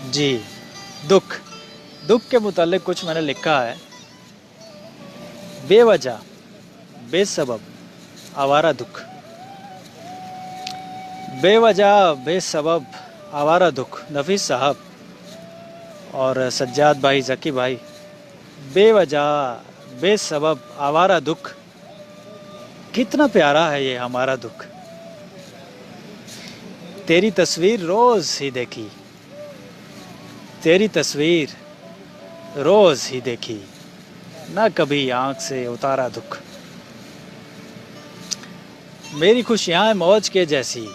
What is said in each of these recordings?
जी, दुःख। दुःख के मुतालिक कुछ मैंने लिखा है। बेवजह, बेसबब, आवारा दुःख। बेवजह, बेसबब, आवारा दुःख। नफीस साहब और सज्जाद भाई, ज़की भाई। बेवजह, बेसबब, आवारा दुःख। कितना प्यारा है ये हमारा दुःख। तेरी तस्वीर रोज़ ही देखी, तेरी तस्वीर रोज़ ही देखी, ना कभी आँख से उतारा दुःख। मेरी खुशियाँ हैं मौज के जैसी,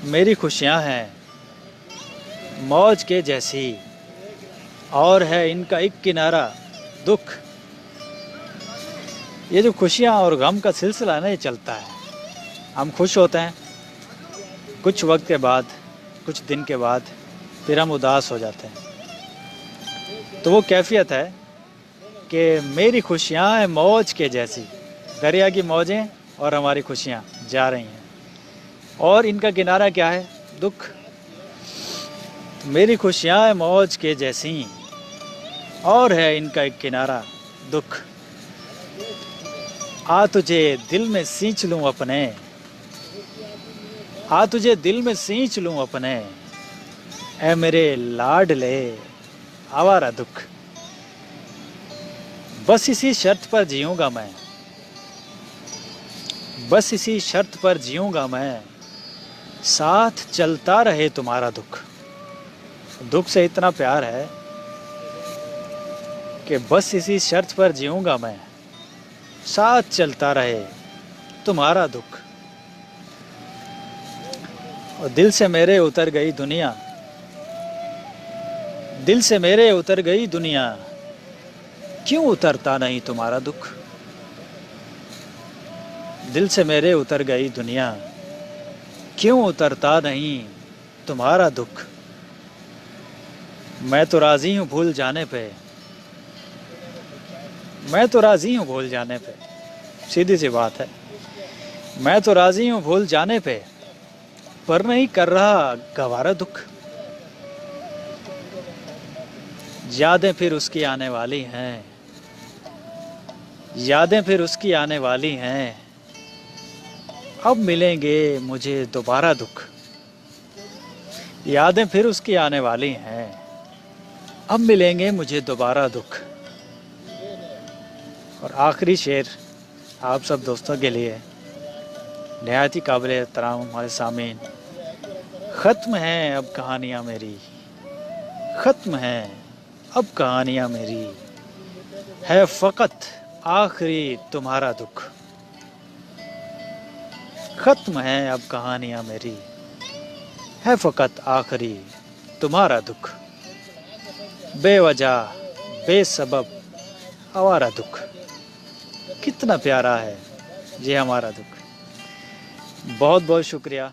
मेरी खुशियाँ हैं मौज के जैसी, और है इनका एक किनारा दुःख। ये जो खुशियाँ और गम का सिलसिला है ना, ये चलता है। हम खुश होते हैं, कुछ वक्त के बाद, कुछ दिन के बाद फिर हम उदास हो जाते हैं। तो वो कैफियत है कि मेरी खुशियाँ हैं मौज के जैसी। दरिया की मौजें और हमारी खुशियाँ जा रही हैं, और इनका किनारा क्या है? दुख। मेरी खुशियाँ हैं मौज के जैसी, और है इनका एक किनारा दुख। आ तुझे दिल में सींच लूँ अपने, आ तुझे दिल में सींच लूँ अपने, ऐ मेरे लाडले आवारा दुख। बस इसी शर्त पर जीऊँगा मैं, बस इसी शर्त पर जीऊँगा मैं, साथ चलता रहे तुम्हारा दुख। दुख से इतना प्यार है कि बस इसी शर्त पर जीऊँगा मैं, साथ चलता रहे तुम्हारा दुख। और दिल से मेरे उतर गई दुनिया, दिल से मेरे उतर गई दुनिया, क्यों उतरता नहीं तुम्हारा दुख। दिल से मेरे उतर गई दुनिया, क्यों उतरता नहीं तुम्हारा दुख। मैं तो राज़ी हूँ भूल जाने पे, मैं तो राज़ी हूँ भूल जाने पे। सीधी सी बात है, मैं तो राज़ी हूँ भूल जाने पे, पर नहीं कर रहा गवारा दुख। यादें फिर उसकी आने वाली हैं, यादें फिर उसकी आने वाली हैं, अब मिलेंगे मुझे दोबारा दुख। यादें फिर उसकी आने वाली हैं, अब मिलेंगे मुझे दोबारा दुख। और आखिरी शेर आप सब दोस्तों के लिए, निहायत ही काबिल एहतराम हमारे सामीन। ख़त्म है अब कहानियाँ मेरी, ख़त्म है अब कहानियाँ मेरी, है फ़कत आखिरी तुम्हारा दुख। ख़त्म है अब कहानियाँ मेरी, है फ़कत आखिरी तुम्हारा दुख। बेवजह, बेसबब, आवारा दुख। कितना प्यारा है ये हमारा दुख। बहुत बहुत शुक्रिया।